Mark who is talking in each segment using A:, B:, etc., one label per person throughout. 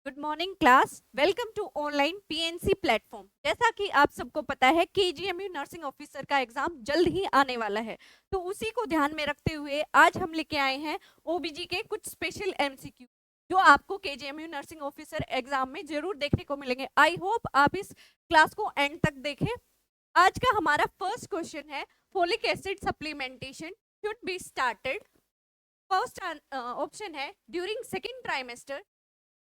A: Good morning class. Welcome to online PNC platform. जैसा कि आप सबको पता है केजीएमयू नर्सिंग ऑफिसर का एग्जाम जल्द ही आने वाला है, तो उसी को ध्यान में रखते हुए आज हम लेके आए हैं ओबीजी के कुछ स्पेशल एमसीक्यू जो आपको केजीएमयू नर्सिंग ऑफिसर एग्जाम में जरूर देखने को मिलेंगे। आई होप आप इस क्लास को एंड तक देखें। आज का हमारा फर्स्ट क्वेश्चन है, folic acid supplementation should be started. First option है during second trimester,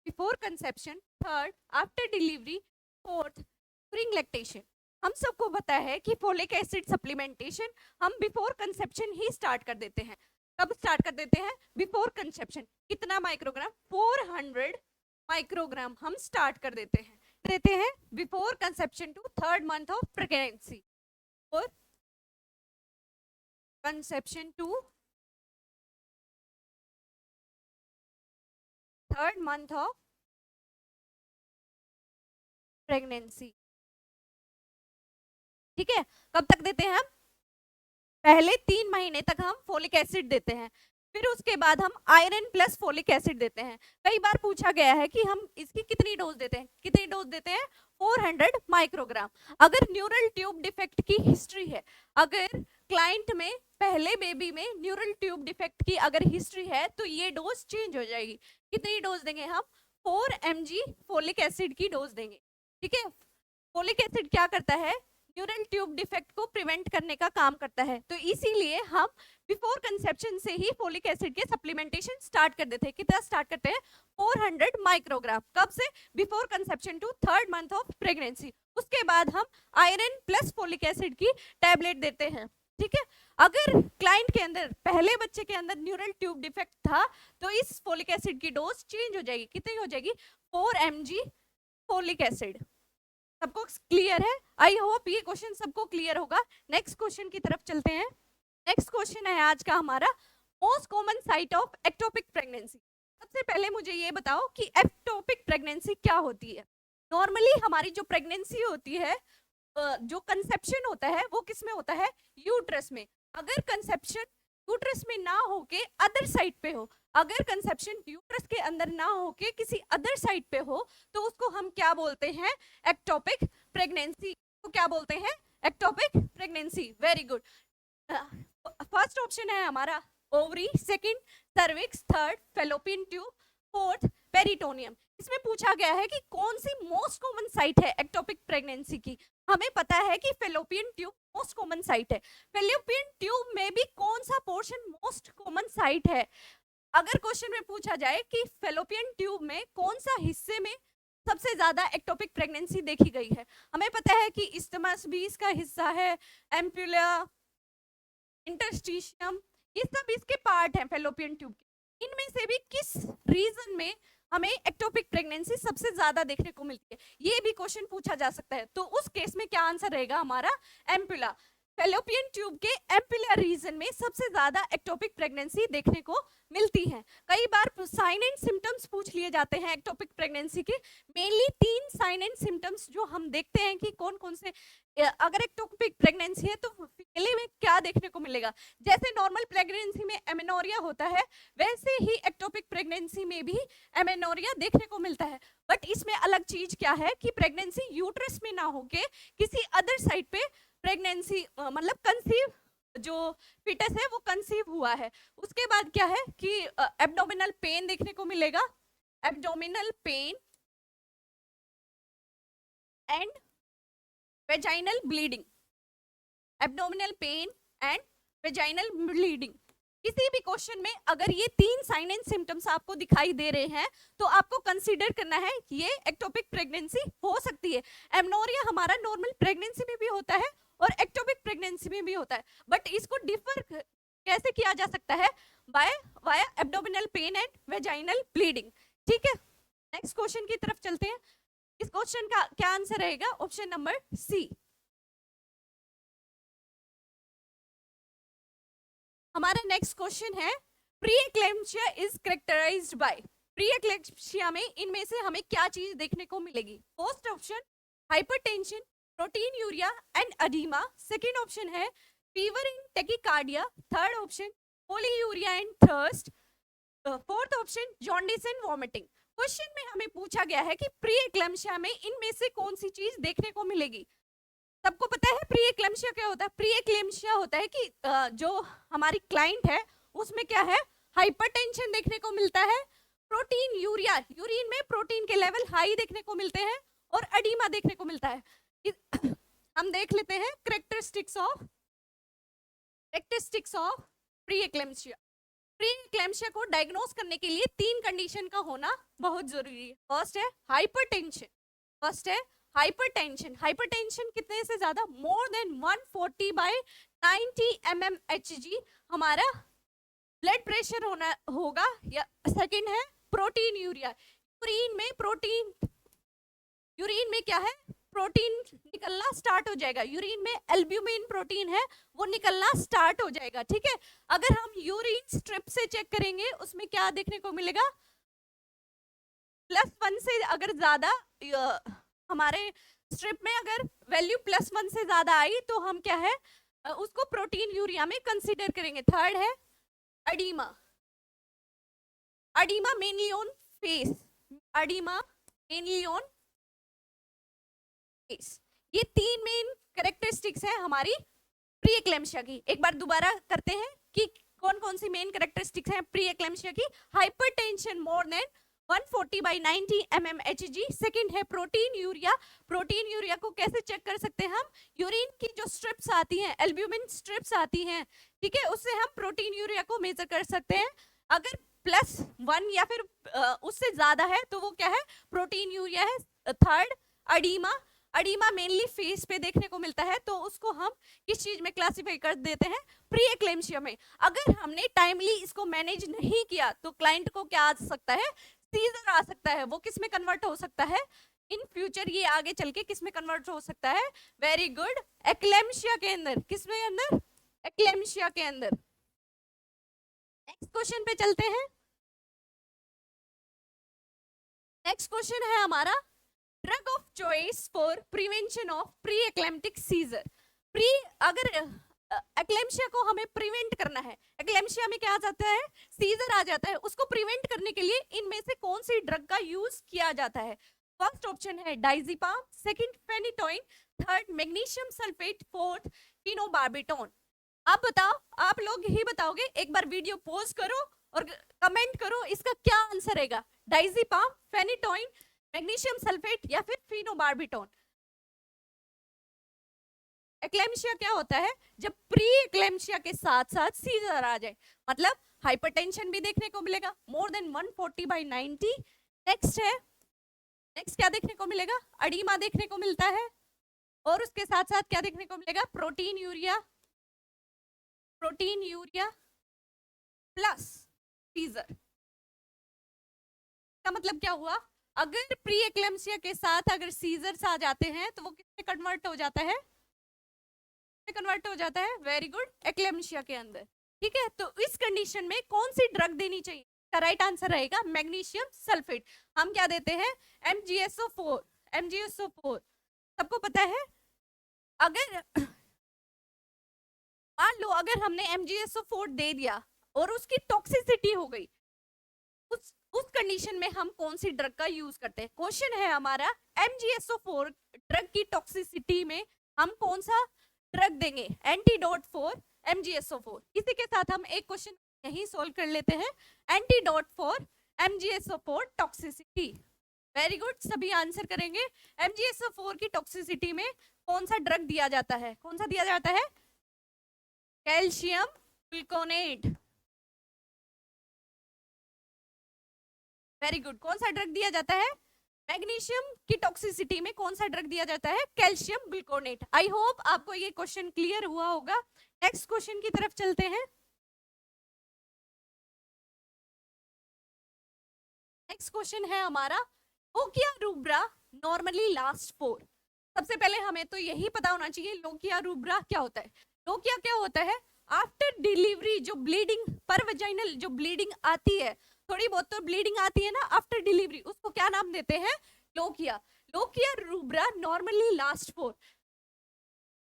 A: before conception, third after delivery, fourth during lactation. हम सबको पता है कि फोलिक एसिड सप्लीमेंटेशन हम बिफोर कंसेप्शन ही स्टार्ट कर देते हैं। कब स्टार्ट कर देते हैं? Before conception. कितना माइक्रोग्राम? 400 माइक्रोग्राम हम स्टार्ट कर देते हैं before conception to third month of pregnancy, और conception to third month of pregnancy. ठीक है, कब तक देते हैं हम? पहले 3 महीने तक हम फोलिक एसिड देते हैं, फिर उसके बाद हम आयरन प्लस फोलिक एसिड देते हैं। कई बार पूछा गया है कि हम इसकी कितनी डोज देते हैं? कितनी डोज देते हैं? 400 माइक्रोग्राम। अगर न्यूरल ट्यूब डिफेक्ट की हिस्ट्री है, अगर क्लाइंट में पहले बेबी में न्यूरल ट्यूब डिफेक्ट की अगर हिस्ट्री है, तो ये डोज चेंज हो जाएगी। कितनी डोज देंगे हम? 4 mg फोलिक एसिड की डोज देंगे। ठीक है, फोलिक एसिड क्या करता है? न्यूरल ट्यूब डिफेक्ट को प्रिवेंट करने का काम करता है, तो इसीलिए हम बिफोर कंसेप्शन से ही फोलिक एसिड के सप्लीमेंटेशन स्टार्ट कर देते हैं। कितना स्टार्ट करते हैं? 400 माइक्रोग्राम। कब से? Before conception to third month of pregnancy. उसके बाद हम आयरन प्लस फोलिक एसिड की टैबलेट देते हैं। ठीक है, अगर क्लाइंट के अंदर पहले बच्चे के अंदर न्यूरल ट्यूब डिफेक्ट था, तो इस फोलिक एसिड की डोज चेंज हो जाएगी। कितनी हो जाएगी? 4 mg फोलिक एसिड। सबको क्लियर है? आई होप ये क्वेश्चन सबको क्लियर होगा। नेक्स्ट क्वेश्चन की तरफ चलते हैं। नेक्स्ट क्वेश्चन है आज का हमारा, most common site of ectopic pregnancy. सबसे पहले मुझे ये बताओ कि एक्टोपिक प्रेगनेंसी क्या होती है। नॉर्मली हमारी जो प्रेगनेंसी होती है, जो कंसेप्शन होता है वो किस में होता है? यूट्रस में। अगर कंसेप्शन यूट्रस में ना होके अदर साइड पे हो, अगर कंसेप्शन यूट्रस के अंदर ना होके किसी अदर साइड पे हो, तो उसको हम क्या बोलते हैं? Ectopic pregnancy. तो क्या बोलते हैं? Ectopic pregnancy. Very good. First option है हमारा ovary, second cervix, third fallopian tube, fourth peritoneum. इसमें पूछा गया है कि कौन सी मोस्ट कॉमन साइट है एक्टोपिक प्रेगनेंसी की। हमें पता है कि fallopian tube most common site है। फेलोपियन ट्यूब में भी कौन सा पोर्शन मोस्ट कॉमन साइट है? अगर क्वेश्चन में पूछा जाए कि फेलोपियन ट्यूब में कौन सा हिस्से में सबसे ज्यादा एक्टोपिक प्रेगनेंसी देखी गई है, हमें पता है कि इस्टमस भी इसका हिस्सा है, एम्पुला, इंटरस्टिशियम, ये सब इसके पार्ट हैं फेलोपियन ट्यूब के। इनमें से भी किस रीजन में हमें एक्टोपिक प्रेगनेंसी सबसे ज्यादा देखने को मिलती है, ये भी क्वेश्चन पूछा जा सकता है। तो उस केस में क्या आंसर रहेगा हमारा? एम्पुला। फेलोपियन ट्यूब के एम्पुलर रीजन में सबसे ज्यादा एक्टोपिक प्रेगनेंसी देखने को मिलती है। कई बार साइन एंड सिम्टम्स पूछ लिए जाते हैं एक्टोपिक प्रेगनेंसी के। मेनली 3 साइन एंड सिम्टम्स जो हम देखते हैं कि कौन कौन से, अगर एक्टोपिक प्रेगनेंसी है तो फीमेल में क्या देखने को मिलेगा। जैसे नॉर्मल प्रेगनेंसी में एमेनोरिया होता है, वैसे ही एक्टोपिक प्रेगनेंसी में भी एमेनोरिया देखने को मिलता है। बट इसमें अलग चीज क्या है कि प्रेगनेंसी यूट्रस में ना होके किसी अदर साइड पे प्रेगनेंसी, मतलब कंसीव, जो फिटस है वो कंसीव हुआ है। उसके बाद क्या है कि एब्डोमिनल पेन देखने को मिलेगा, abdominal pain and vaginal bleeding, abdominal pain and vaginal bleeding. किसी भी क्वेश्चन में अगर ये 3 साइन एंड सिम्टम्स आपको दिखाई दे रहे हैं, तो आपको कंसीडर करना है कि ये एक्टोपिक प्रेगनेंसी हो सकती है। एमनोरिया हमारा नॉर्मल प्रेगनेंसी में भी होता है और एक्टोपिक प्रेगनेंसी में भी होता है, बट इसको डिफर कैसे किया जा सकता है? By via abdominal pain and vaginal bleeding. ठीक है, नेक्स्ट क्वेश्चन की तरफ चलते हैं। इस क्वेश्चन का क्या आंसर रहेगा? Option number C. हमारा नेक्स्ट क्वेश्चन है, pre-eclampsia is characterized by. Pre-eclampsia में इनमें से हमें क्या चीज देखने को मिलेगी? First option hypertension, proteinuria and oedema. Second option है fever in tachycardia. Third option polyuria and thirst. Fourth option jaundice and vomiting. Question में हमें पूछा गया है कि प्री एक्लेम्पसिया में इनमें से कौन सी चीज देखने को मिलेगी। सबको पता है प्री एक्लेम्पसिया क्या होता है। प्री एक्लेम्पसिया होता है कि जो हमारी क्लाइंट है उसमें क्या है, हाइपरटेंशन देखने को मिलता है, प्रोटीन यूरिया, यूरिन में प्रोटीन के लेवल हाई देखने को मिलते हैं, और एडिमा देखने को मिलता है। हम देख लेते हैं characteristics of pre eclampsia. Pre eclampsia को डायग्नोस करने के लिए 3 कंडीशन का होना बहुत जरूरी है। फर्स्ट है हाइपरटेंशन। हाइपरटेंशन कितने से ज्यादा, मोर देन 140/90 mmHg हमारा ब्लड प्रेशर होना होगा। या सेकंड है प्रोटीन यूरिया, यूरिन में क्या है, प्रोटीन निकलना स्टार्ट हो जाएगा। यूरिन में एल्ब्यूमिन प्रोटीन है वो निकलना स्टार्ट हो जाएगा। ठीक है, अगर हम यूरिन स्ट्रिप से चेक करेंगे उसमें क्या देखने को मिलेगा, +1 से अगर ज्यादा हमारे स्ट्रिप में अगर वैल्यू +1 से ज्यादा आई तो हम क्या है उसको प्रोटीन यूरिया में कंसीडर करेंगे। थर्ड है एडिमा मेनली ऑन फेस, ये 3 मेन कैरेक्टरिस्टिक्स है हमारी प्री एक्लेम्पसिया की। एक बार दोबारा करते हैं कि कौन कौन सी मेन कैरेक्टरिस्टिक्स हैं प्री एक्लेम्पसिया की। Hypertension more than 140/90 mmHg। Second है प्रोटीन यूरिया को कैसे चेक कर सकते हैं हम, यूरिन की जो स्ट्रिप्स आती हैं, एल्ब्यूमिन स्ट्रिप्स आती हैं, ठीक है, उससे हम प्रोटीन यूरिया को मेजर कर सकते हैं। अगर +1 या फिर उससे ज्यादा है तो वो क्या है, प्रोटीन यूरिया है। थर्ड एडिमा मेनली फेस पे देखने को मिलता है, तो उसको हम किस चीज में क्लासिफाई कर देते हैं, प्री एक्लेम्पसिया में। अगर हमने टाइमली इसको मैनेज नहीं किया तो क्लाइंट को क्या आ सकता है, सीजर आ सकता है। वो किस में कन्वर्ट हो सकता है इन फ्यूचर, ये आगे चल के किस में कन्वर्ट हो सकता है, वेरी गुड, एक्लेम्पसिया के अंदर। किस में अंदर, एक्लेम्पसिया के अंदर। नेक्स्ट क्वेश्चन पे चलते हैं। नेक्स्ट क्वेश्चन है हमारा drug of choice for prevention of pre eclamptic seizure. अगर एक्लेम्पसिया को हमें प्रिवेंट करना है, एक्लेम्पसिया में क्या आ जाता है, सीजर आ जाता है, उसको प्रिवेंट करने के लिए इनमें से कौन सी ड्रग का यूज किया जाता है। फर्स्ट ऑप्शन है diazepam, second phenytoin, third magnesium sulphate, fourth phenobarbitone. आप बताओ, आप लोग ही बताओगे। एक बार वीडियो पॉज करो और कमेंट करो इसका क्या आंसर रहेगा, डाइजीपाम, फेनिटोइन, मैग्नीशियम सल्फेट या फिर फिनोबार्बिटोन। एक्लेम्पसिया क्या होता है, जब प्री एक्लेम्पसिया के साथ साथ सीजर आ जाए, मतलब हाइपरटेंशन भी देखने को मिलेगा मोर देन 140/90। नेक्स्ट क्या देखने को मिलेगा, एडिमा देखने को मिलता है, और उसके साथ साथ क्या देखने को मिलेगा, प्रोटीन यूरिया प्लस सीजर। का मतलब क्या हुआ, अगर प्री एक्लेम्पसिया के साथ अगर सीजर्स आ जाते हैं तो वो किसमें कन्वर्ट हो जाता है, वेरी गुड, एक्लेम्पसिया के अंदर। ठीक है, तो इस कंडीशन में कौन सी ड्रग देनी चाहिए, का राइट आंसर रहेगा मैग्नीशियम सल्फेट। हम क्या देते हैं, MgSO4। सबको पता है, अगर मान लो अगर हमने MgSO4 दे दिया और उसकी टॉक्सिसिटी हो गई, उस कंडीशन में हम कौन सी ड्रग का यूज करते हैं। क्वेश्चन है हमारा, MgSO4 ड्रग की टॉक्सिसिटी में हम कौन सा ड्रग देंगे, एंटीडोट फॉर MgSO4। इसी के साथ हम एक क्वेश्चन यही सोल्व कर लेते हैं, antidote for MgSO4 toxicity. Very good, सभी आंसर करेंगे। MgSO4 की टॉक्सिसिटी में कौन सा ड्रग दिया जाता है, कौन सा दिया जाता है, कैल्शियम गुल्कोनेट। वेरी गुड, कौन सा ड्रग दिया जाता है, मैग्नीशियम की टॉक्सिसिटी में कौन सा ड्रग दिया जाता है, कैल्शियम ग्लूकोनेट। आई होप आपको ये क्वेश्चन क्लियर हुआ होगा। नेक्स्ट क्वेश्चन की तरफ चलते हैं। नेक्स्ट क्वेश्चन है हमारा, lochia rubra normally last for. सबसे पहले हमें तो यही पता होना चाहिए लोकिया रूब्रा क्या होता है। लोकिया क्या होता है, आफ्टर डिलीवरी जो ब्लीडिंग, पर वजाइनल जो ब्लीडिंग आती है, थोड़ी बहुत तो ब्लीडिंग आती है ना आफ्टर डिलीवरी, उसको क्या नाम देते हैं, lochia rubra normally last for.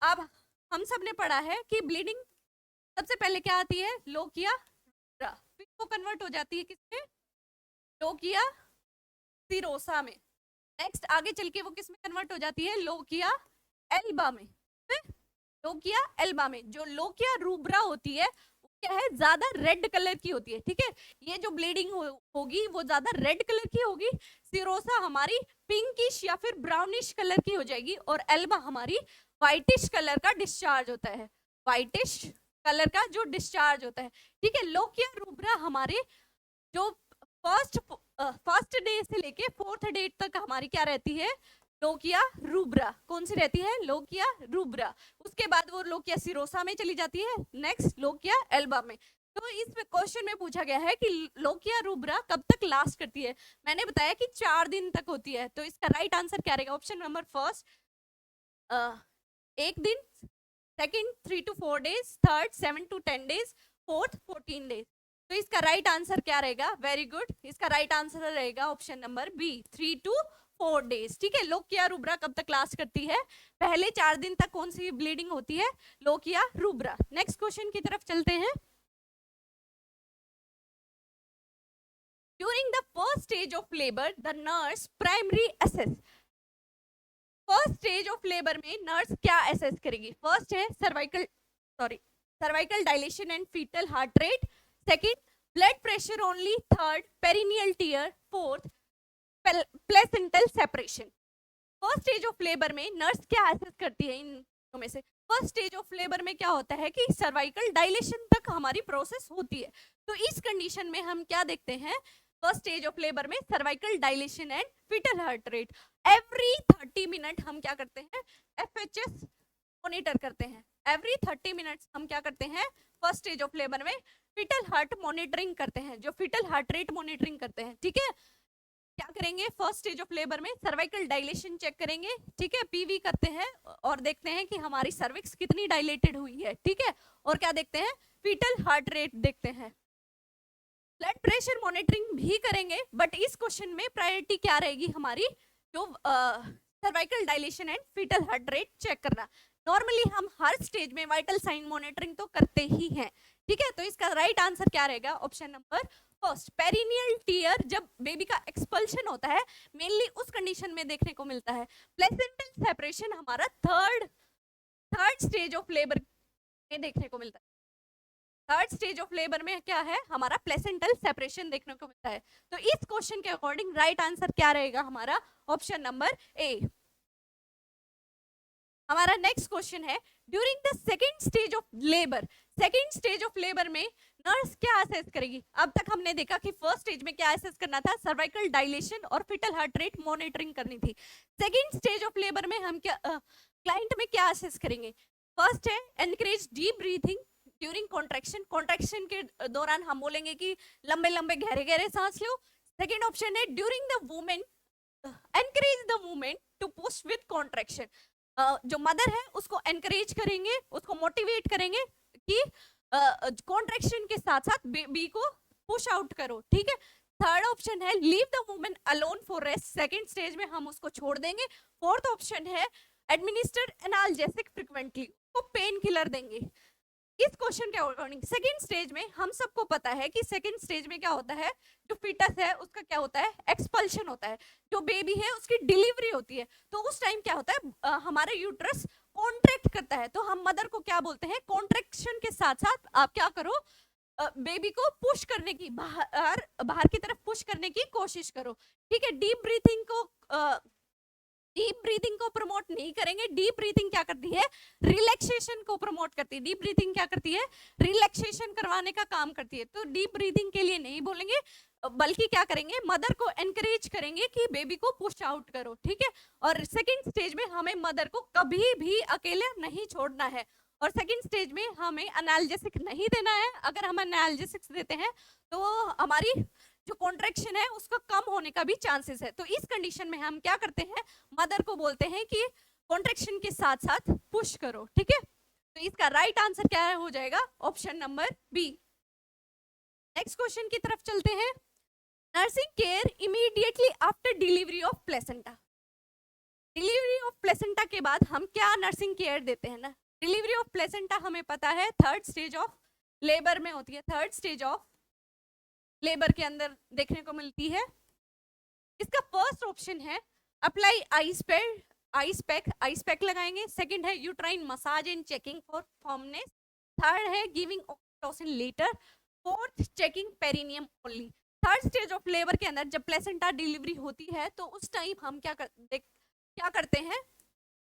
A: अब हम सब ने पढ़ा है कि ब्लीडिंग सबसे पहले क्या आती है, लोकिया रूब्रा, फिर वो कन्वर्ट हो जाती है किसमें, लोकिया सिरोसा में। नेक्स्ट आगे चल के वो किस में कन्वर्ट हो जाती है, लोकिया एल्बा में। लोकिया एल्बा में जो लोकिया रूब्रा होती है क्या है, ज्यादा रेड कलर की होती है, ठीक है। ये जो ब्लीडिंग होगी वो ज्यादा रेड कलर की होगी, सिरोसा हमारी पिंकिश या फिर ब्राउनिश कलर की हो जाएगी, और एल्बा हमारी व्हाइटिश कलर का डिस्चार्ज होता है, व्हाइटिश कलर का जो डिस्चार्ज होता है, ठीक है। लोकिया रूब्रा हमारे जो फर्स्ट डे से लेके 4th डे तक हमारी क्या रहती है, लोकिया रूब्रा। कौन सी रहती है, लोकिया रूब्रा। उसके बाद वो लोकिया सिरोसा में चली जाती है, नेक्स्ट लोकिया एल्बा में। तो इस क्वेश्चन में पूछा गया है कि लोकिया रूब्रा कब तक लास्ट करती है। मैंने बताया कि 4 दिन तक होती है, तो इसका राइट आंसर क्या रहेगा, ऑप्शन नंबर फर्स्ट 1 दिन, second 3 to 4 days, third 7 to 10 days, fourth 14 days। तो इसका राइट आंसर क्या रहेगा, वेरी गुड, इसका राइट आंसर रहेगा option number B 3 to 4 days, ठीक है। लोकिया रूब्रा कब तक लास्ट करती है, पहले 4 दिन तक कौन सी ब्लीडिंग होती है, लोकिया रूब्रा। नेक्स्ट क्वेश्चन की तरफ चलते हैं। During the first stage of labour the nurse primary assess, first stage of labour में नर्स क्या असेस करेगी, फर्स्ट है cervical dilation and fetal heart rate, second blood pressure only, third perineal tear, fourth placental separation. First stage of labour में nurse क्या assess करती है इन में से, फर्स्ट स्टेज ऑफ लेबर में क्या होता है कि सर्वाइकल डायलेशन तक हमारी प्रोसेस होती है। तो इस कंडीशन में हम क्या देखते हैं, फर्स्ट स्टेज ऑफ लेबर में cervical dilation and fetal heart rate, every 30 minute हम क्या करते हैं, FHS मॉनिटर करते हैं। एवरी 30 मिनट्स हम क्या करते हैं, फर्स्ट स्टेज ऑफ लेबर में फीटल हार्ट मॉनिटरिंग करते हैं, जो फीटल हार्ट रेट मॉनिटरिंग करते हैं, ठीक है। क्या करेंगे, फर्स्ट स्टेज ऑफ लेबर में सर्वाइकल डायलेशन चेक करेंगे, ठीक है, PV करते हैं और देखते हैं कि हमारी सर्विक्स कितनी डायलेटेड हुई है, ठीक है। और क्या देखते हैं, फीटल हार्ट रेट देखते हैं, ब्लड प्रेशर मॉनिटरिंग भी करेंगे, बट इस क्वेश्चन में प्रायोरिटी क्या रहेगी हमारी, जो cervical dilation and fetal heart rate check करना। नॉर्मली हम हर स्टेज में वाइटल साइन मॉनिटरिंग तो करते ही हैं, ठीक है। तो इसका राइट आंसर क्या रहेगा, option number first perennial tier, जब बेबी का एक्सपल्शन होता है मेनली उस कंडीशन में देखने को मिलता है। प्लेसेंटल सेपरेशन हमारा थर्ड स्टेज ऑफ लेबर में देखने को मिलता है, थर्ड स्टेज ऑफ लेबर में क्या है हमारा प्लेसेंटल सेपरेशन देखने को मिलता है। तो इस क्वेश्चन के अकॉर्डिंग राइट आंसर क्या रहेगा हमारा, ऑप्शन नंबर ए। हमारा नेक्स्ट क्वेश्चन है, during the second stage of labour, second stage of labour में नर्स क्या असेस करेगी। अब तक हमने देखा कि फर्स्ट स्टेज में क्या असेस करना था, सर्वाइकल डायलेशन और फीटल हार्ट रेट मॉनिटरिंग करनी थी। सेकेंड स्टेज ऑफ लेबर में हम क्या क्लाइंट में क्या असेस करेंगे, फर्स्ट है encourage deep breathing during contraction, contraction के दौरान हम बोलेंगे कि लंबे लंबे गहरे गहरे सांस लो। सेकेंड ऑप्शन है during the women encourage the women to push with contraction, जो मदर है उसको एनकरेज करेंगे, उसको मोटिवेट करेंगे कि कॉन्ट्रैक्शन के साथ साथ बेबी को पुश आउट करो, ठीक है। थर्ड ऑप्शन है leave the women alone for rest, second stage में हम उसको छोड़ देंगे। फोर्थ ऑप्शन है एडमिनिस्टर एनाल्जेसिक फ्रीक्वेंटली, को पेन किलर देंगे। इस क्वेश्चन के अकॉर्डिंग सेकंड स्टेज में हम सबको पता है कि सेकंड स्टेज में क्या होता है, जो फीटस है उसका क्या होता है, एक्सपल्शन होता है, जो बेबी है उसकी डिलीवरी होती है। तो उस टाइम क्या होता है, हमारे यूट्रस कॉन्ट्रैक्ट करता है, तो हम मदर को क्या बोलते हैं, कॉन्ट्रैक्शन के साथ साथ आप क्या करो, बेबी को पुश करने की बाहर की तरफ पुश करने की कोशिश करो, ठीक है। डीप ब्रीथिंग को प्रमोट नहीं करेंगे, डीप ब्रीथिंग क्या करती है, रिलैक्सेशन को प्रमोट करती है, डीप ब्रीथिंग क्या करती है, रिलैक्सेशन करवाने का काम करती है। तो डीप ब्रीथिंग के लिए नहीं बोलेंगे, बल्कि क्या करेंगे, मदर को एनकरेज करेंगे कि बेबी को पुश आउट करो, ठीक है। और सेकंड स्टेज में हमें मदर को कभी भी अकेले नहीं छोड़ना है, और सेकंड स्टेज में हमें एनाल्जेसिक नहीं देना है। अगर हम एनाल्जेसिक्स देते हैं तो हमारी जो कॉन्ट्रैक्शन है उसका कम होने का भी चांसेस है। तो इस कंडीशन में हम क्या करते हैं, मदर को बोलते हैं कि कॉन्ट्रैक्शन के साथ साथ पुश करो, ठीक है। तो इसका राइट आंसर क्या हो जाएगा, option number B. Next question की तरफ चलते हैं, nursing care immediately after delivery of placenta, delivery of placenta के बाद हम क्या नर्सिंग केयर देते हैं ना, डिलीवरी ऑफ प्लेसेंटा हमें पता है थर्ड स्टेज ऑफ लेबर में होती है, थर्ड स्टेज ऑफ लेबर के अंदर देखने को मिलती है। इसका फर्स्ट ऑप्शन है अप्लाई आइस पैक लगाएंगे। सेकंड है uterine massage and checking for firmness. Third है giving oxytocin later. Fourth checking perineum only. Third stage of labour के अंदर जब प्लेसेंटा डिलीवरी होती है तो उस टाइम हम क्या करते हैं,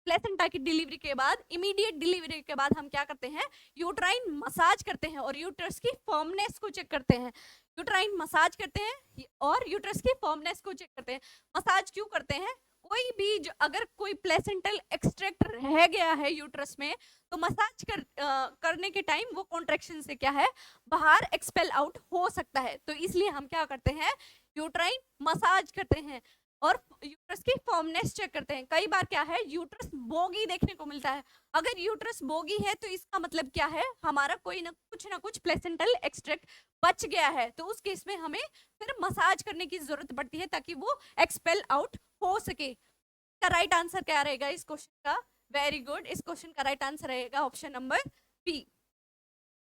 A: प्लेसेंटा की डिलीवरी के बाद, इमीडिएट डिलीवरी के बाद हम क्या करते हैं, यूट्राइन मसाज करते हैं और यूट्रस की फर्मनेस को चेक करते हैं। यूट्राइन मसाज करते हैं और यूट्रस की फर्मनेस को चेक करते हैं। मसाज क्यों करते हैं, कोई भी अगर कोई प्लेसेंटल एक्सट्रैक्ट रह गया है यूट्रस में तो मसाज करने के टाइम वो कॉन्ट्रैक्शन से क्या है, बाहर एक्सपेल आउट हो सकता है। तो इसलिए हम क्या करते हैं, यूट्राइन मसाज करते हैं और यूट्रस की फॉर्मनेस चेक करते हैं। कई बार क्या है, यूट्रस बोगी देखने को मिलता है। अगर यूट्रस बोगी है तो इसका मतलब क्या है, हमारा कोई ना कुछ प्लेसेंटल एक्सट्रैक्ट बच गया है। तो उस केस में हमें फिर मसाज करने की जरूरत पड़ती है ताकि वो एक्सपेल आउट हो सके। का राइट आंसर क्या रहेगा इस क्वेश्चन का, वेरी गुड, इस क्वेश्चन का राइट आंसर रहेगा option number B.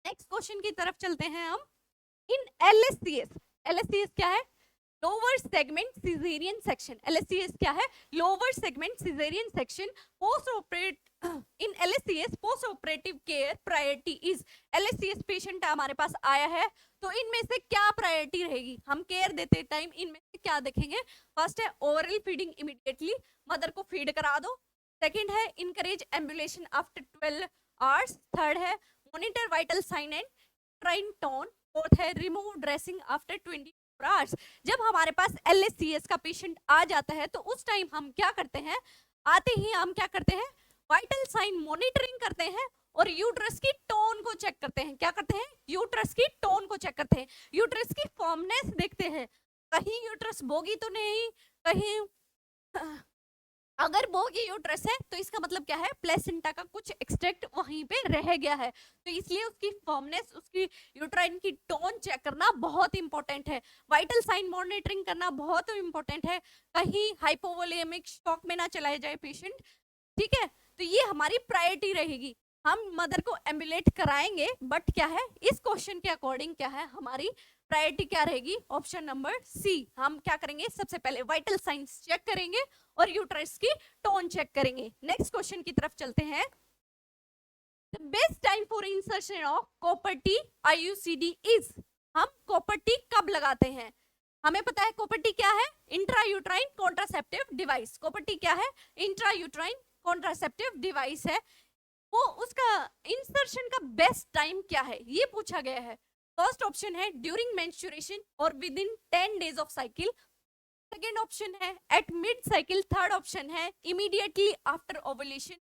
A: Next question की तरफ चलते हैं हम। इन एलएससीएस क्या है, lower segment caesarean section. LSCS क्या है, lower segment caesarean section. Post operate in LSCS post operative care priority is. LSCS patient हमारे पास आया है तो इनमें से क्या प्रायोरिटी रहेगी, हम केयर देते टाइम इनमें से क्या देखेंगे। फर्स्ट है ओरल फीडिंग, इमीडिएटली मदर को फीड करा दो। सेकंड है encourage ambulation after 12 hours. Third है monitor vital sign and uterine tone. Fourth है रिमूव ड्रेसिंग आफ्टर 24 आवर्स। जब हमारे पास एलएससीएस का पेशेंट आ जाता है तो उस टाइम हम क्या करते हैं, आते ही हम क्या करते हैं, वाइटल साइन मॉनिटरिंग करते हैं और यूट्रस की टोन को चेक करते हैं। क्या करते हैं, यूट्रस की टोन को चेक करते हैं, यूट्रस की फॉर्मनेस देखते हैं, कहीं यूट्रस बोगी तो नहीं, कहीं अगर बोगी यूट्रस है तो इसका मतलब क्या है, प्लेसेंटा का कुछ एक्सट्रैक्ट वहीं पे रह गया है। तो इसलिए उसकी फॉर्मनेस, उसकी यूट्राइन की टोन चेक करना बहुत इंपॉर्टेंट है। वाइटल साइन मॉनिटरिंग करना बहुत इंपॉर्टेंट है, कहीं हाइपोवोलेमिक शॉक में ना चला जाए पेशेंट। ठीक है, तो ये हमारी प्रायोरिटी रहेगी। हम मदर को एम्बुलेट कराएंगे, बट क्या है, इस क्वेश्चन के अकॉर्डिंग क्या है, हमारी प्रायोरिटी क्या रहेगी, ऑप्शन नंबर सी। हम क्या करेंगे, सबसे पहले वाइटल साइंस चेक करेंगे और यूट्रस की टोन चेक करेंगे। नेक्स्ट क्वेश्चन की तरफ चलते हैं। The best time for insertion of copper T IUCD is. हम कॉपर टी कब लगाते हैं, हमें पता है कॉपर टी क्या है, intrauterine contraceptive device. Copper T क्या है, इंट्रायूट्राइन कॉन्ट्रासेप्टिव डिवाइस है। वो उसका इंसर्शन का बेस्ट टाइम क्या है, ये पूछा गया है। फर्स्ट ऑप्शन है ड्यूरिंग मेंस्ट्रुएशन और within 10 days of cycle. Second option है at mid cycle. Third option है immediately after ovulation.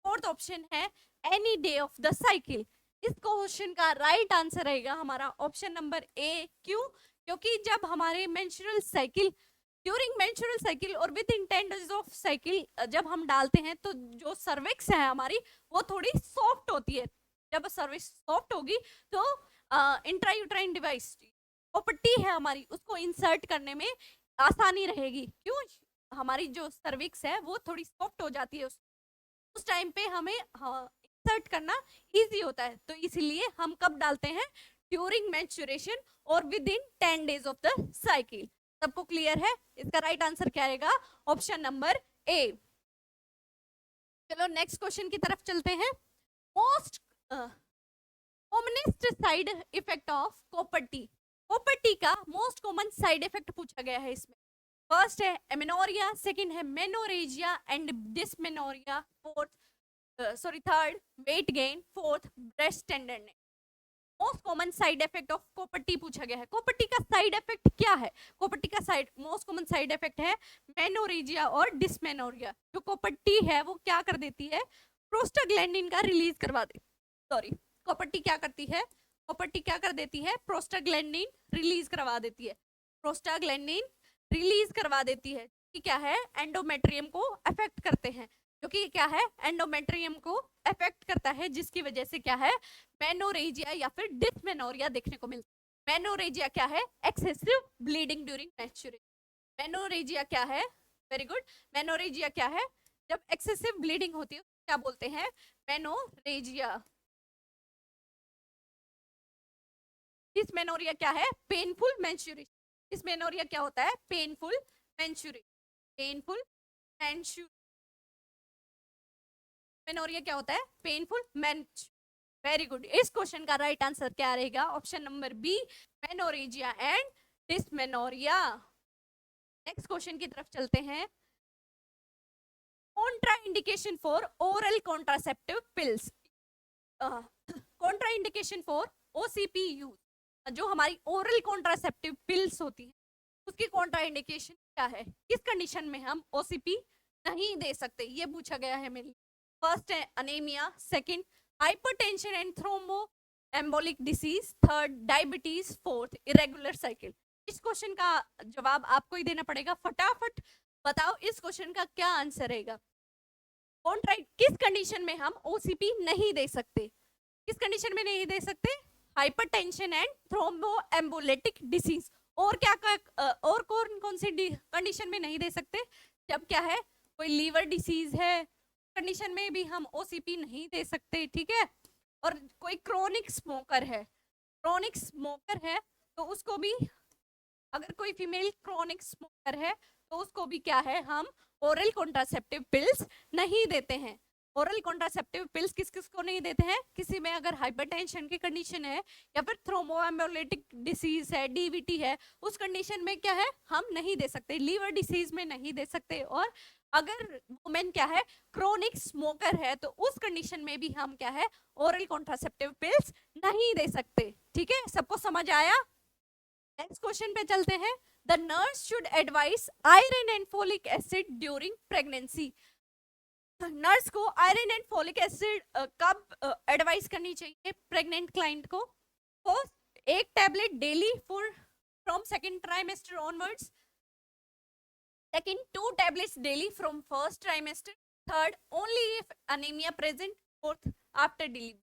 A: Fourth option है any day of the cycle. इस क्वेश्चन का राइट आंसर रहेगा हमारा ऑप्शन नंबर ए। क्यों, क्योंकि जब हमारे menstrual cycle, during menstrual cycle और within 10 days of cycle जब हम डालते हैं तो जो सर्विक्स है हमारी वो थोड़ी सॉफ्ट होती है। जब सर्विक्स सॉफ्ट होगी तो इंट्रायूट्राइन डिवाइस पट्टी है हमारी, उसको इंसर्ट करने में आसानी रहेगी। क्यों, हमारी जो सर्विक्स है वो थोड़ी सॉफ्ट हो जाती है, उस टाइम पे हमें इंसर्ट करना इजी होता है। तो इसलिए हम कब डालते हैं, ड्यूरिंग मेंस्ट्रुएशन और within 10 days of the cycle. सबको क्लियर है, इसका राइट आंसर क्या रहेगा, ऑप्शन नंबर ए। चलो नेक्स्ट क्वेश्चन की तरफ चलते हैं। Most commonest side effect of copper T. Copper T का मोस्ट कॉमन साइड इफेक्ट पूछा गया है इसमें। फर्स्ट है एमेनोरिया, सेकंड है menorrhagia and dysmenorrhoea, third weight gain, fourth breast tenderness. Most common side effect of copper T पूछा गया है। कॉपर टी का साइड इफेक्ट क्या है, कॉपर टी का मोस्ट कॉमन साइड इफेक्ट है मेनोरेजिया और डिसमेनोरिया। जो कॉपर टी है वो क्या कर देती है, प्रोस्टाग्लैंडिन का रिलीज करवा दे, सॉरी, कॉपर टी क्या करती है, कॉपर टी क्या कर देती है, प्रोस्टाग्लैंडिन रिलीज करवा देती है, प्रोस्टाग्लैंडिन रिलीज करवा देती है, कि क्या है, एंडोमेट्रियम को अफेक्ट करते हैं, जो कि क्या है, एंडोमेट्रियम को अफेक्ट करता है, जिसकी वजह से क्या है, मेनोरेजिया या फिर डिसमेनोरिया देखने को मिलता है। मेनोरेजिया क्या है, excessive bleeding during menstruation. Menorrhagia क्या है, वेरी गुड, मेनोरेजिया क्या है, जब एक्सेसिव ब्लीडिंग होती है क्या बोलते हैं, मेनोरेजिया। डिसमेनोरिया क्या है, पेनफुल मेंस्ट्रुएशन। डिसमेनोरिया क्या होता है, painful menstruation, painful menstruation. Menorrhoea क्या होता है? Painful menstruation. Very good. इस क्वेश्चन का राइट आंसर क्या रहेगा? Option number B, menorrhagia and dysmenorrhoea. Next question की तरफ चलते हैं। contraindication for oral contraceptive pills, contraindication for OCP use, जो हमारी ओरल कॉन्ट्रासेप्टिव पिल्स होती है उसकी कॉन्ट्राइंडिकेशन क्या है? किस कंडीशन में हम OCP नहीं दे सकते? ये पूछा गया है मेरे। फर्स्ट है anaemia, second hypertension and thrombo एम्बोलिक disease, third diabetes, fourth irregular cycle. इस क्वेश्चन का जवाब आपको ही देना पड़ेगा। फटाफट बताओ इस क्वेश्चन का क्या आंसर रहेगा? किस कंडीशन में हम OCP नहीं दे सकते? किस कंडीशन में नहीं दे सकते? Hypertension and thromboembolic disease. और क्या और कौन सी कंडीशन में नहीं दे सकते? जब क्या है, कोई लीवर डिसीज है, कंडीशन में भी हम OCP नहीं दे सकते, ठीक है। और कोई क्रोनिक स्मोकर है, क्रोनिक स्मोकर है तो उसको भी, अगर कोई फीमेल क्रोनिक स्मोकर है तो उसको भी क्या है, हम ओरल कॉन्ट्रासेप्टिव पिल्स नहीं देते हैं। ओरल कॉन्ट्रासेप्टिव पिल्स किस किस को नहीं देते हैं? किसी में अगर हाइपरटेंशन की कंडीशन है या फिर थ्रोम्बोएम्बोलिटिक डिसीज है, DVT है, उस कंडीशन में क्या है, हम नहीं दे सकते। लीवर डिसीज में नहीं दे सकते। और अगर वुमेन क्या है, क्रोनिक स्मोकर है, तो उस कंडीशन में भी हम क्या है, ओरल कॉन्ट्रासेप्टिव पिल्स नहीं दे सकते। ठीक है, सबको समझ आया? नेक्स्ट क्वेश्चन पे चलते हैं। The nurse should advice iron and folic acid during pregnancy. Nurse को आयरन एंड फोलिक एसिड कब एडवाइस करनी चाहिए प्रेग्नेंट क्लाइंट को? फर्स्ट, एक tablet daily for from second trimester onwards, second 2 tablets daily from first trimester, third only if anemia present, fourth after delivery।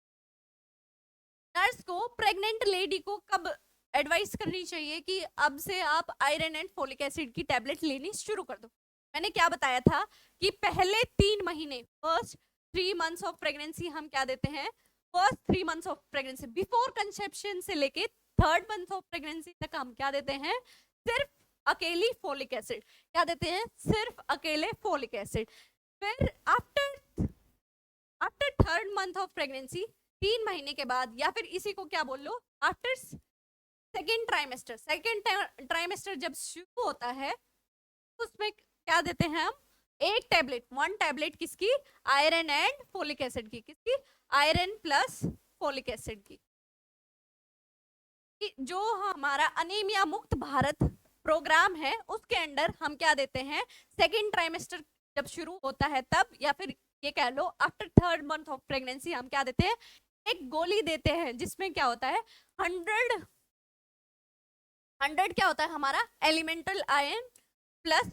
A: Nurse को pregnant lady को कब advice करनी चाहिए कि अब से आप आयरन एंड फोलिक एसिड की टैबलेट लेनी शुरू कर दो? मैंने क्या बताया था कि पहले 3 महीने, फर्स्ट 3 months ऑफ प्रेगनेंसी हम क्या देते हैं? First 3 months of pregnancy before conception से लेके 3rd month ऑफ प्रेगनेंसी तक हम क्या देते हैं? सिर्फ अकेली फोलिक एसिड। क्या देते हैं? सिर्फ अकेले फोलिक एसिड। फिर after 3rd month of pregnancy, 3 महीने के बाद, या फिर इसी को क्या बोल लो, after second trimester, second trimester जब शुरू होता है उसमें क्या देते हैं हम? एक टैबलेट, 1 टैबलेट किसकी? आयरन एंड फोलिक एसिड की। किसकी? आयरन प्लस फोलिक एसिड की। जो हमारा अनीमिया मुक्त भारत प्रोग्राम है उसके अंडर हम क्या देते हैं? सेकेंड ट्राइमेस्टर जब शुरू होता है तब, या फिर ये कह लो after 3rd month of pregnancy, हम क्या देते हैं? एक गोली देते हैं जिसमें क्या होता है, 100 क्या होता है हमारा? एलिमेंटल आयरन प्लस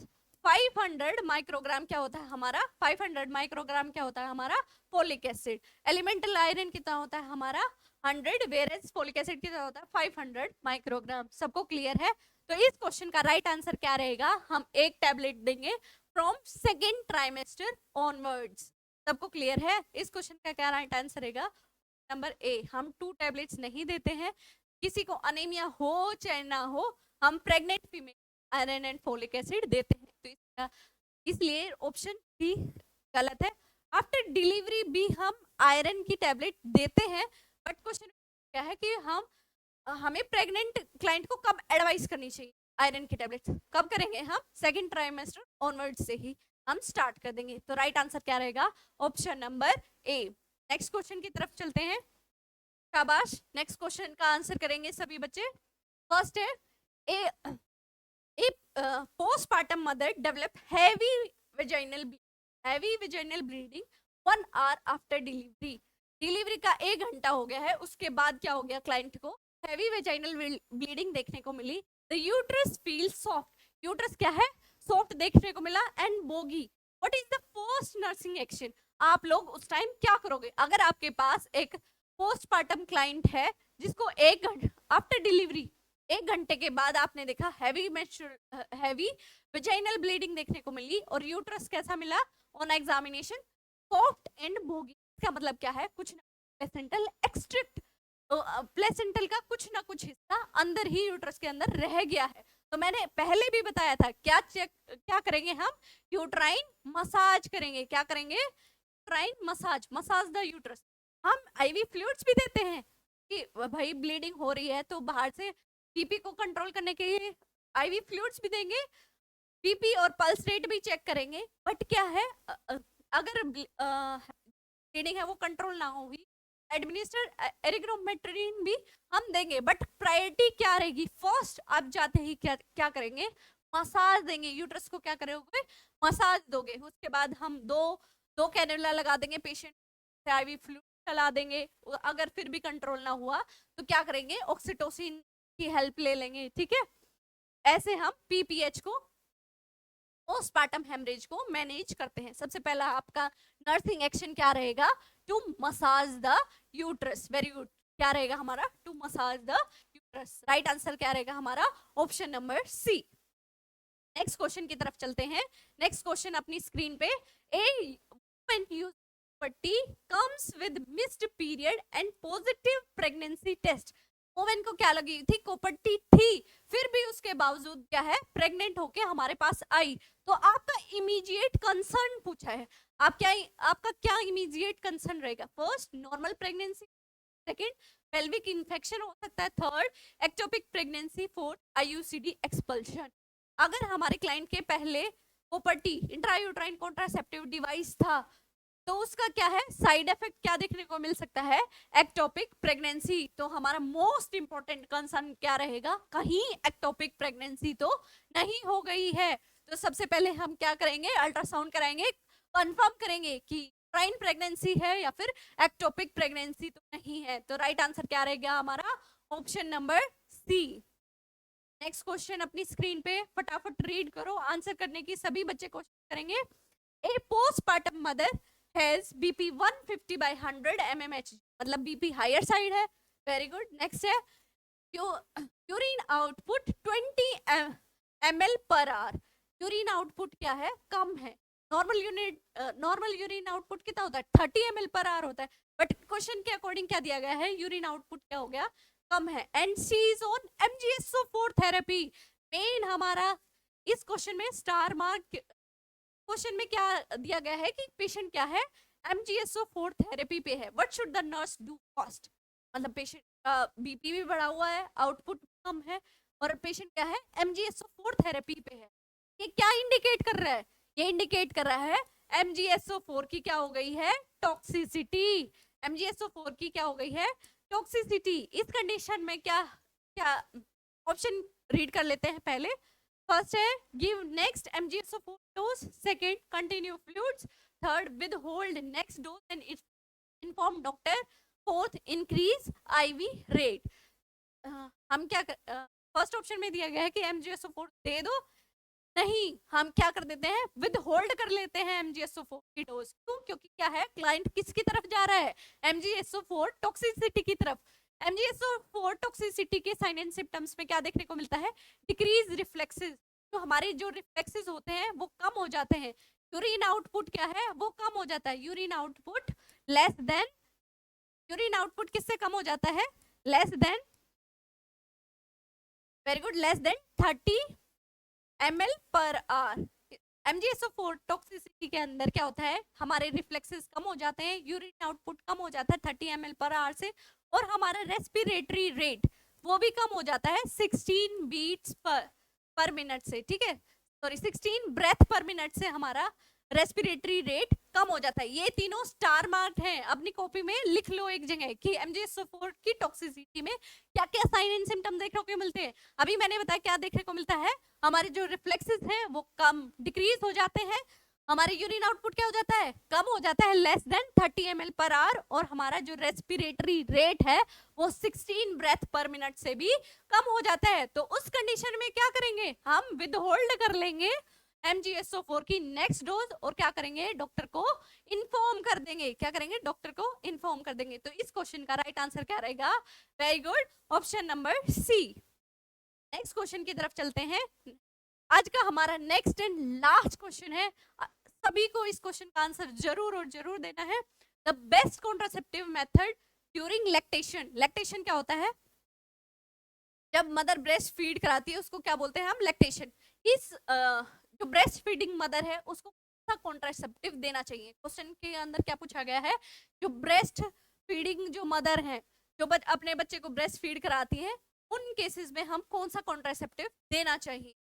A: 500 माइक्रोग्राम क्या होता है हमारा? 500 माइक्रोग्राम क्या होता है हमारा? Folic acid. एलिमेंटल आयरन कितना होता है हमारा? 100, वेरेज फोलिक एसिड कितना होता है? 500 माइक्रोग्राम। सबको क्लियर है? तो इस क्वेश्चन का राइट आंसर क्या रहेगा? हम एक टैबलेट देंगे फ्रॉम सेकेंड ट्राइमेस्टर ऑनवर्ड्स। सबको क्लियर है? इस क्वेश्चन का क्या राइट आंसर रहेगा? नंबर ए, हम 2 टैबलेट्स नहीं देते हैं। किसी को अनीमिया हो चाहे ना हो, हम pregnant female iron and folic acid देते हैं। तो इसलिए ऑप्शन सी गलत है। आफ्टर डिलीवरी भी हम आयरन की टैबलेट देते हैं, बट क्वेश्चन क्या है कि हमें प्रेग्नेंट क्लाइंट को कब एडवाइस करनी चाहिए आयरन की टैबलेट? कब करेंगे हम? सेकंड ट्राइमेस्टर ऑनवर्ड से ही हम स्टार्ट कर देंगे। तो राइट आंसर क्या रहेगा? ऑप्शन नंबर ए। नेक्स्ट क्वेश्चन की तरफ चलते हैं। शाबाश, नेक्स्ट क्वेश्चन का आंसर करेंगे सभी बच्चे। फर्स्ट है, postpartum mother develop heavy vaginal bleeding 1 hour after delivery। Delivery का 1 घंटा हो गया है, उसके बाद क्या हो गया? क्लाइंट को हेवी वेजाइनल ब्लीडिंग देखने को मिली। The uterus feel soft, uterus क्या है? सॉफ्ट देखने को मिला। And boggy, what is the first nursing action? आप लोग उस टाइम क्या करोगे? अगर आपके पास एक पोस्टपार्टम क्लाइंट है जिसको 1 घंटा आफ्टर डिलीवरी, 1 घंटे के बाद आपने देखा हेवी वेजाइनल ब्लीडिंग देखने को मिली और यूट्रस कैसा मिला on examination? Soft and bogie. इसका मतलब क्या है? कुछ ना प्लेसेंटल एक्सट्रैक्ट, प्लेसेंटल का कुछ ना कुछ हिस्सा अंदर ही यूट्रस के अंदर रह गया है। तो मैंने पहले भी बताया था क्या करेंगे हम, यूट्राइन मसाज करेंगे। क्या करेंगे, uterine massage, massage the uterus. हम आईवी फ्लूइड्स भी देते हैं कि भाई ब्लीडिंग हो रही है तो बाहर से बीपी को कंट्रोल करने के लिए आईवी फ्लूइड्स भी देंगे, बीपी और पल्स रेट भी चेक करेंगे। बट क्या है, अगर ब्लीडिंग है वो कंट्रोल ना हुई, एडमिनिस्टर एरिथ्रोमेट्रिन भी हम देंगे। बट प्रायोरिटी क्या रहेगी, फर्स्ट आप जाते ही क्या करेंगे, मसाज देंगे। यूट्रस को क्या करोगे, मसाज दोगे। उसके बाद हम दो कैनुला लगा देंगे, पेशेंट से आईवी फ्लूइड चला देंगे। अगर फिर भी कंट्रोल ना हुआ तो क्या करेंगे, ऑक्सीटोसिन की हेल्प ले लेंगे। ठीक है, ऐसे हम पीपीएच को, पोस्टपार्टम हेमरेज को मैनेज करते हैं। सबसे पहला आपका नर्सिंग एक्शन क्या रहेगा, to massage the uterus. Very good, क्या रहेगा हमारा, to massage the uterus. Right answer क्या रहेगा हमारा, option number C. Next question की तरफ चलते हैं। नेक्स्ट क्वेश्चन अपनी स्क्रीन पे, a Patty comes with missed period and positive pregnancy test. ओवन को क्या लगी थी, कोपट्टी थी, फिर भी उसके बावजूद क्या है, प्रेग्नेंट होके हमारे पास आई। तो आपका इमीडिएट कंसर्न पूछा है, आपका क्या इमीडिएट कंसर्न रहेगा, first normal pregnancy, second pelvic infection हो सकता है, third ectopic pregnancy, fourth IUCD expulsion. अगर हमारे क्लाइंट के पहले कोपट्टी इंट्रायूट्राइन कॉन्ट्रासेप्टिव डिवाइस था तो उसका क्या है, साइड इफेक्ट क्या देखने को मिल सकता है, एक्टोपिक प्रेगनेंसी। तो हमारा मोस्ट इंपॉर्टेंट कंसर्न क्या रहेगा, कहीं एक्टोपिक प्रेगनेंसी तो नहीं हो गई है। तो सबसे पहले हम क्या करेंगे, अल्ट्रासाउंड कराएंगे, कंफर्म करेंगे कि ट्राइन प्रेगनेंसी है या फिर एक्टोपिक प्रेगनेंसी तो नहीं है। तो राइट आंसर क्या रहेगा हमारा, option number C. Next question अपनी स्क्रीन पे फटाफट रीड करो, आंसर करने की सभी बच्चे कोशिश करेंगे। A postpartum mother has BP 150 by 100 mmHg, मतलब BP हायर साइड है। Very good. नेक्स्ट है urine output 20 ml per hour. Urine output क्या है, कम है। नॉर्मल यूरिन आउटपुट कितना होता है, 30 ml पर आवर होता है। बट क्वेश्चन के अकॉर्डिंग क्या दिया गया है, यूरिन आउटपुट क्या हो गया, कम है। And she is on MgSO4 therapy. Main हमारा इस क्वेश्चन में स्टार मार्क, क्वेश्चन में क्या दिया गया है कि पेशेंट क्या है, MgSO4 थेरेपी पे है। What should the nurse do first, मतलब पेशेंट का बीपी भी बढ़ा हुआ है, आउटपुट कम है और पेशेंट क्या है, MgSO4 थेरेपी पे है। ये क्या इंडिकेट कर रहा है, ये इंडिकेट कर रहा है MgSO4 की क्या हो गई है, टॉक्सिसिटी। MgSO4 की क्या हो गई है, टॉक्सिसिटी। इस कंडीशन में क्या क्या ऑप्शन रीड कर लेते हैं पहले। फर्स्ट है give next MgSO4 dose, second continue fluids, third withhold next dose and inform doctor, fourth increase IV rate. हम क्या फर्स्ट ऑप्शन में दिया गया है कि MgSO4 दे दो, नहीं हम क्या कर देते हैं, विदहोल्ड कर लेते हैं MgSO4 की डोज। क्यों, क्योंकि क्या है, क्लाइंट किसकी तरफ जा रहा है, MgSO4 टॉक्सिसिटी की तरफ। MgSO4 टॉक्सिसिटी के साइन एंड सिम्टम्स में क्या देखने को मिलता है, डिक्रीज रिफ्लेक्सेस। तो हमारे जो रिफ्लेक्सेस होते हैं वो कम हो जाते हैं। यूरिन आउटपुट क्या है, वो कम हो जाता है। Urine output less than, urine output किससे कम हो जाता है, less than, very good, less than 30 ml per our. MgSO4 toxicity के अंदर क्या होता है, हमारे रिफ्लेक्सेस कम हो जाते हैं, यूरिन आउटपुट कम हो जाता है 30 ml पर आवर से, और हमारा रेस्पिरेटरी रेट वो भी कम हो जाता है 16 बीट्स पर मिनट से। ठीक है, सॉरी 16 ब्रेथ पर मिनट से हमारा रेस्पिरेटरी रेट कम हो जाता है। ये तीनों स्टार मार्क हैं, अपनी कॉपी में लिख लो एक जगह कि MgSO4 की टॉक्सिसिटी में क्या क्या साइन एंड सिम्टम देखने को मिलते हैं। अभी मैंने बताया क्या देखने को मिलता है, हमारे जो रिफ्लेक्सेस हैं वो कम, डिक्रीज हो जाते हैं, हमारे यूरिन आउटपुट क्या हो जाता है, कम हो जाता है, less than 30 ml per our, और हमारा जो रेस्पिरेटरी रेट है वो 16 ब्रेथ पर मिनट से भी कम हो जाता है। तो उस कंडीशन में क्या करेंगे, हम विदहोल्ड कर लेंगे MgSO4 की नेक्स्ट डोज, और क्या करेंगे, डॉक्टर को इन्फॉर्म कर देंगे। क्या करेंगे, डॉक्टर को इन्फॉर्म कर देंगे। तो इस क्वेश्चन का राइट आंसर क्या रहेगा, very good, option number C. Next question की तरफ चलते हैं। आज का हमारा नेक्स्ट एंड लास्ट क्वेश्चन है, सभी को इस क्वेश्चन का आंसर जरूर और जरूर देना है। The best contraceptive method during lactation. Lactation क्या होता है, जब मदर ब्रेस्ट फीड कराती है उसको क्या बोलते हैं हम, लैक्टेशन। इस जो ब्रेस्ट फीडिंग मदर है उसको कौन सा कॉन्ट्रासेप्टिव देना चाहिए? क्वेश्चन के अंदर क्या पूछा गया है, जो ब्रेस्ट फीडिंग जो मदर है, जो अपने बच्चे को ब्रेस्ट फीड कराती है, उन केसेस में हम कौन सा कॉन्ट्रासेप्टिव देना चाहिए?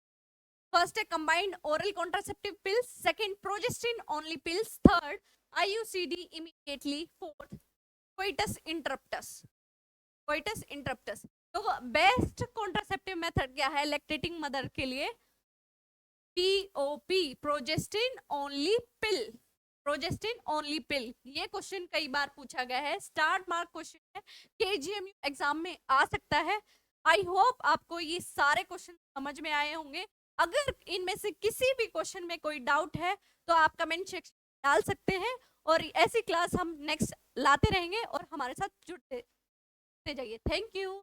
A: फर्स्ट है combined oral contraceptive pills, second progestin only pills, third IUCD immediately, fourth coitus interruptus. Coitus interruptus. तो बेस्ट कॉन्ट्रासेप्टिव मेथड क्या है लैक्टेटिंग मदर के लिए? पीओपी, प्रोजेस्टिन ओनली पिल। प्रोजेस्टिन ओनली पिल। ये क्वेश्चन कई बार पूछा गया है, स्टार मार्क क्वेश्चन है, केजीएमयू एग्जाम में आ सकता है। आई होप आपको ये सारे क्वेश्चन समझ में आए होंगे। अगर इनमें से किसी भी क्वेश्चन में कोई डाउट है तो आप कमेंट सेक्शन में डाल सकते हैं, और ऐसी क्लास हम नेक्स्ट लाते रहेंगे और हमारे साथ जुड़ते जाइए। Thank you.